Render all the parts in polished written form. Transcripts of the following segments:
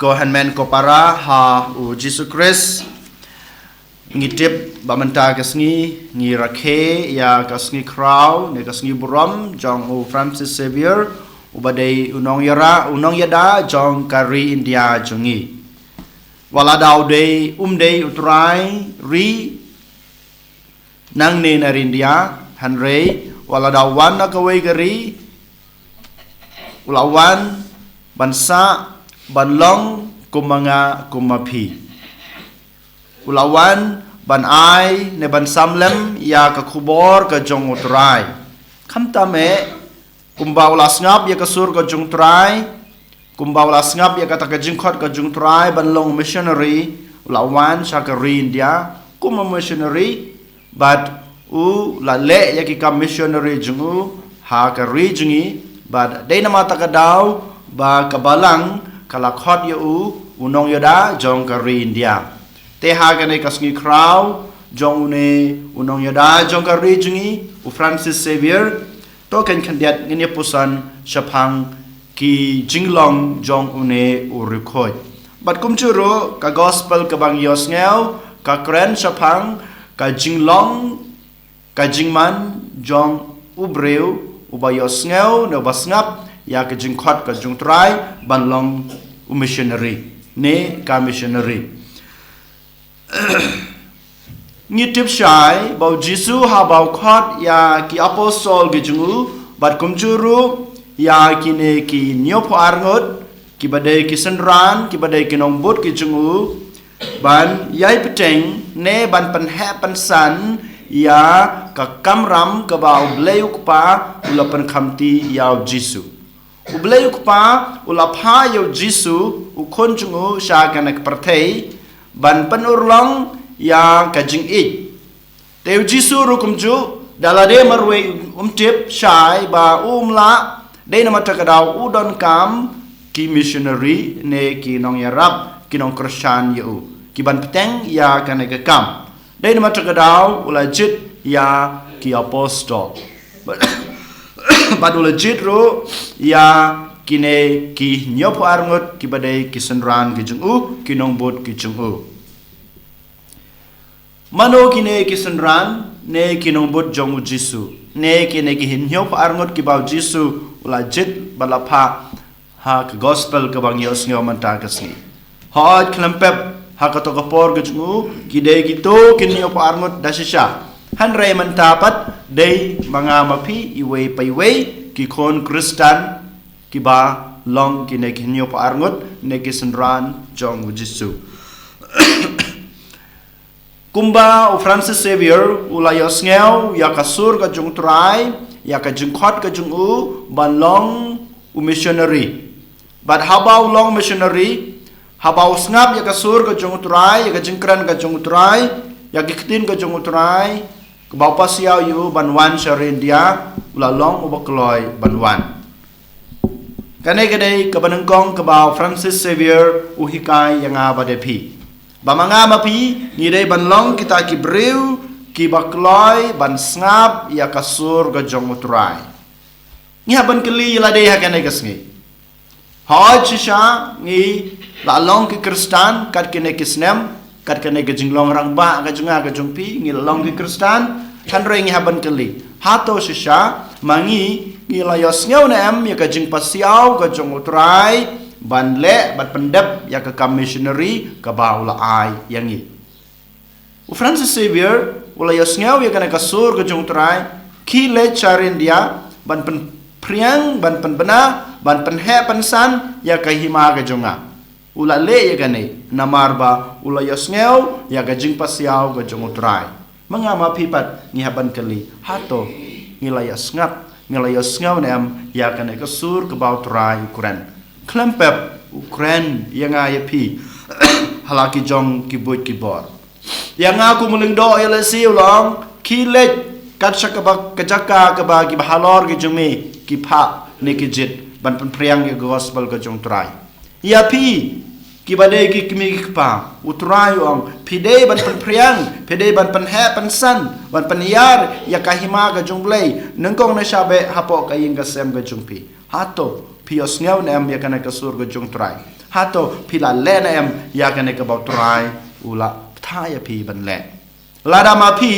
ko hanmen ko para ha u Jesus Christ ngitip bamenta kasngi ngi rakhe ya kasngi kraw ne kasngi buram jong u Francis Xavier ubadai unong yada jong kari India jongi wala daw day utrai ri nang ne na India hanrei wala daw wan na kawai gari ulawan bansa banlong kumanga kumapi ulawan ban ai ne ban samlem ya ka khubor ka jong utrai khamta me kumba ula snap ya ka sur ka jong trai kumba ula snap ya ka ta ka jingkhot ka jong trai ban long missionary ulawan sha ka ri India kuma missionary but u la le ya ki ka missionary jungu ha ka ri jungi but dai nama ta ka daw ba kabalang kalakhot ya unong yada jong ka ri India te hagane kasngi kraw jong une unong yada jong ka ri jungi u Francis Xavier to kan kandiat ngene pusan shapang ki jinglong jong une u rekhoi bat kumchuro ka gospel ka bang yos ngeu ka kren shapang ka jinglong ka jingman jong u breu u ba yos ngeu no basngap ya ka jingkhot ka jung trai banlong u missionary ne ka missionary ngitip shai bau Jisu ha bau khot ya ki apostle ge jungu bat kumjuru ya kine ki nyop arngot ki badai ki senran ki badai ki nongbut ki jungu ban yai peteng ne ban penhe pensan ya ka kamram ka bau bleu pa ula pen khamti ya Jisu u bleu pa ula pha yo Jisu u khon jungu sha kanak perthei ban penurlong ya kajing ik teu Jisu rukumju dalade marwe tip shai ba la de nama takadaw udon kam ki missionary ne ki nong yarab ki nong Christian yu ki ban peteng ya kanega kam de nama takadaw ulajit ya ki apostle but ulajit ro ya kine ki nyop arngot ki badai ki senran ki jungu ki nong bot ki jungu mano kine ki senran ne ki nong bot jongu Jisu ne kine ki nyop arngot ki bau Jisu ulajit balapha ha ka gospel ka bang yos ngau manta kasni ha klempep ha ka to ka por ki jungu ki de ki to ki nyop arngot dasisha han re mantapat de mga mapi iwe paiwe ki kon Kristan ki ba long ki ne ki nyop arngot ne ki senran jong Jisu kumba u Francis Xavier ulayos ngeu ya kasur ka jung trai ya ka jingkhot ka jung ban long u missionary but how about long missionary how about snap ya kasur ka jung trai ya ka jingkran ka jung trai ya giktin ka jung trai ka bau pasiaw yu banwan sharindia ulalong u bakloi banwan kanai kadai ka banengkong ka bau Francis Xavier u hikai yang abadepi bamanga mapi ni dai banlong kita ki breu ki bakloi ban snap ya kasur ga jong utrai ni haban keli la dai hakane kasngi hoj sha ni la long ki Kristan kat kene kisnem kat kene ga jinglong rang ba ga junga ga jongpi ni long ki Kristan kan reng haban keli hato sha mangi ni la yos ngeu nem ya ga jing pasiau ga jong utrai ban le bat pendep ya ka missionary ka baula ai yangi u Francis Xavier ula yos ngeu ya kana kasur ka jong trai ki le charin dia ban pen priang ban pen bena ban pen he pensan ya ka hima ka jonga ula le ya gane namar ba ula yos ngeu ya ka jing pasiau ka jong trai mangama pipat ni haban kali hato ngilayas ngap ngilayas ngeu nem ya kana kasur ka bau trai ukuran klempep Ukraine yang ayapi halaki jong kibut kibor yang aku melingdo ya lesi ulang kilet kat sakabak kejaka kaba ki bahalor ki jumi ki pha ne ki jit ban pen priang ki gospel ka jong trai ya pi ki badai ki kimi ki pa utrai ong pide ban pen priang pide ban pen he pen san ban pen yar ya kahima ga jungblei nengkong na shabe hapo ka ing ga sem ga jungpi hato pios ngau na em ya kana ka sur ga jung trai hato pila le na em ya kana ka bau trai ula tha ya pi ban le lada ma pi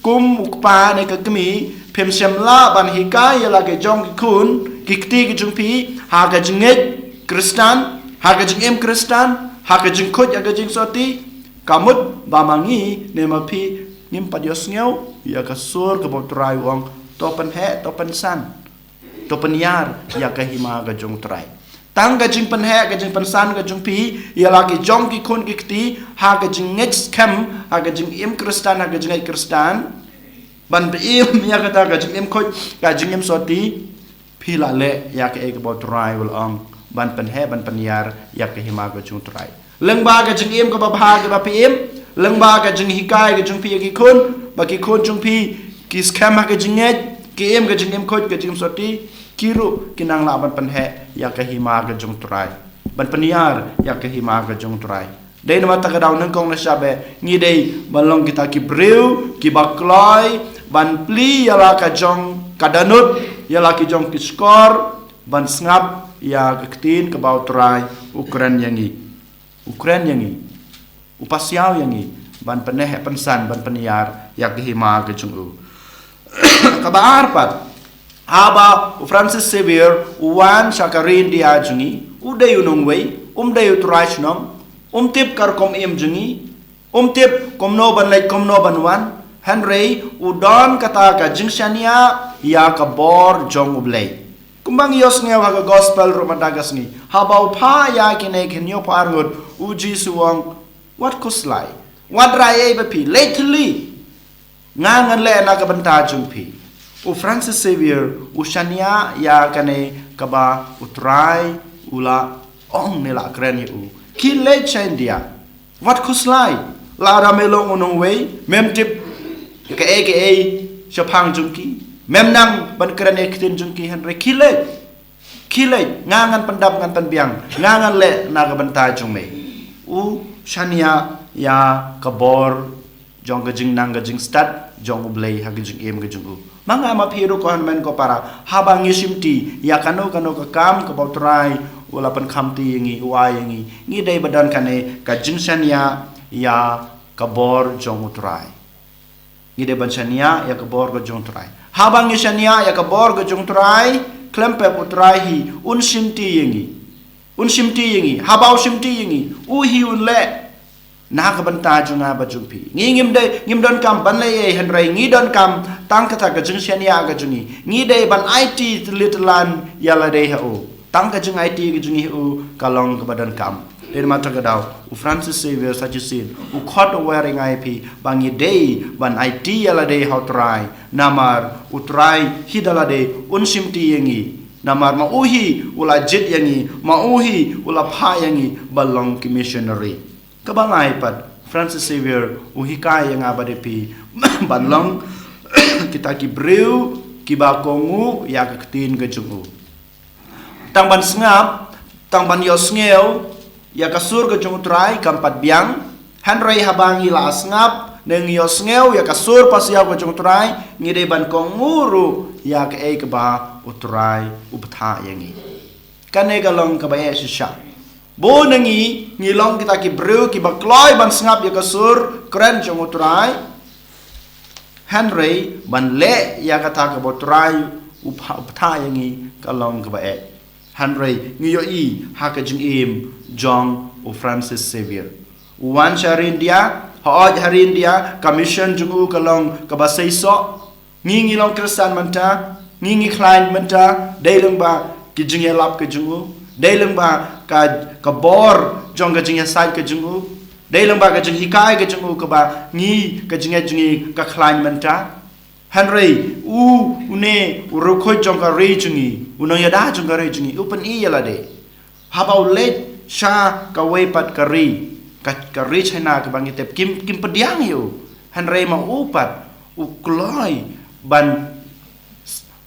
kum ukpa ne ka kimi pem sem la ban hikai ya la ga jong ki kun kikti ga jungpi ha ga jinget kristan Haka jing em Kristan, haka jing kut ya jing soti, kamut bamangi ne mapi ngim padios ngau ya kasur ke botrai wong topen he topen san topen yar ya ka hima ga jong trai tang ga jing pen he ga jing pen san ga jong pi ya lagi jong ki kun ki kti haka jing next kem haka jing em Kristan haka jing Kristan ban be em ya ka ta ga jing em kut ga jing em soti pila le ya ka e ke botrai wal ong ban pen he ban pen yar yak ke hima ga jung trai leng ba ga jing em ga ba bha ga ba pi em leng ba ga jing hikai ga jung pi ki kun ba ki kun jung pi ki scam ga jing et ki em ga jing em khot ga jing soti kiru kinang la ban pen he yak ke hima ga jung trai ban pen yar yak ke hima ga jung trai dei na mata ga daw nang kong na shabe ngi dei balong kita ki breu ki ba kloi ban pli ya la ka jong kadanut ya la ki jong ki skor ban snap ya kektin ke bau trai Ukraine yangi upasiau yangi ban peneh pensan ban peniar ya kehima ke jungu kabar pat aba Francis Xavier uwan shakarin dia jungi uday unong wei day utrai chnom tip kar kom em jungi tip kom no ban wan Henry udon kata ka jingshania ya ka bor jong ublei kumbang yos ngeu ha gospel romadagas ni habau pa ya kine kenyo pargot uji suwang wat kuslai wat rai ba pi lately ngangan le na ka banta jumpi u Francis Xavier u shania ya kane kaba utrai ula ong ne la kren u ki le chandia wat kuslai la ra melong unong wei mem tip ka aka shapang jumki mem nang ban kran ektin jungki Henry kile ngangan pendap ngan penbiang ngangan le naga banta jungme u shania ya kabor jong gajing nang gajing stat jong ublei ha gajing em gajung manga ma phiru ko han men ko para habang yisimti ya kano ka kam ka bautrai ula pan khamti yangi uai yangi ngi dei badan kane gajing shania ya kabor jong utrai ngi dei ban shania ya kabor ga jong utrai habang yeshania ya kabor ga jung trai klempe putrai hi un simti yengi habau simti yengi hi un le na ka banta junga ba jumpi ngim don kam ban le Henry ngi don kam tang kata ga jung shania ga jungi ngi de ban IT litlan yala de ha o tang ka jung IT ga jungi o kalong ka badan kam den mata ga daw u Francis Xavier sajusin u khot wearing IP bangi day ban IT yala de how try namar utrai hidala de unsimti yangi namar mauhi ula jit yangi mauhi ula pha yangi balong ki missionary kabangai pat Francis Xavier u hikai yang abade pi balong kita ki breu ki ba kongu ya ketin ke jungu tang ban sngap tang ban yos ngeu ya kasur ke jung trai kampat biang Henry habangi la asngap neng yos ngeu ya kasur pasiaw ke jung trai ngide ban konguru ya ke e ke ba utrai upatha yangi kane galong ka ba shisha bo nengi ngilong kita ki breu ki ba kloi ban sngap ya kasur kren jung utrai Henry ban le ya kata ke botrai upatha yangi kalong ka ba Henry ngiyo ha ka jing im John o Francis Xavier wan sharin dia haoj harin dia commission jungu kalong kabasai so ngi long Kristan manta ngi client manta dailung ba ki jing lap ke jungu dailung ba ka bor jong ka jing sai ke jungu dailung ba ka jing hikai ke jungu ka ba ngi ka jing ka client manta Henry une urukho jong ka re jungi unong yada jong ka re jungi open yala de habau let sha ka wepat kari kari China ka bangi tep kim pediang yo Henry ma upat ukloi ban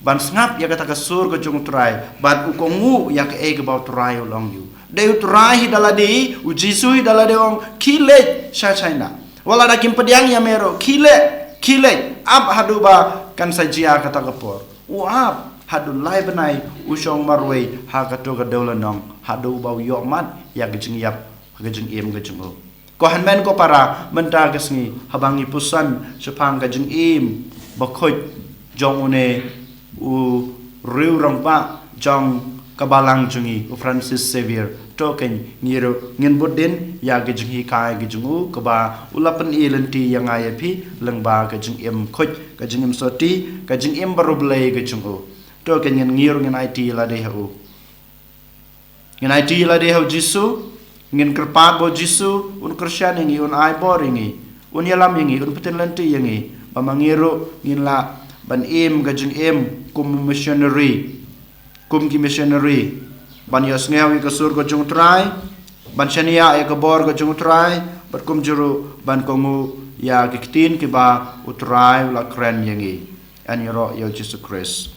ban ngap ya kata kasur ke jung trai ban ukongu ya ke eg about trai along you de trai daladi u jisu dalade ong kile sha china wala da kim pediang ya mero kile ab hadu ba kan sajia kata kapor u ab hadu lai benai u shong marwei ha katu ka dolanong hadu ba yomat ya gejing yap gejing em gejing o ko hanmen ko para menta gesngi habangi pusan sepang gejing im bakhoj jong une u riu rangpa jong kabalang jungi u Francis Xavier token ngiro ngin budin ya ge jungi kai ge jungu kaba ulapan ilenti yang ayapi lengba ge jung em khoj ge jung em soti ge jung em barublai ge jungu token ngiro ngin IT la de hu ngin IT la de hu Jisu ngin kerpat bo Jisu un Christian ngi un ai boringi un yalam ngi un peten lenti ngi pamangiro ngin la ban em gajung em kum missionary kum ki missionary ban yas ngeu ka sur ko jung trai ban chania e ka bor ko jung trai bat kum juru ban kongu ya kiktin ki ba utrai la kren yangi an yoro yo Jesus Christ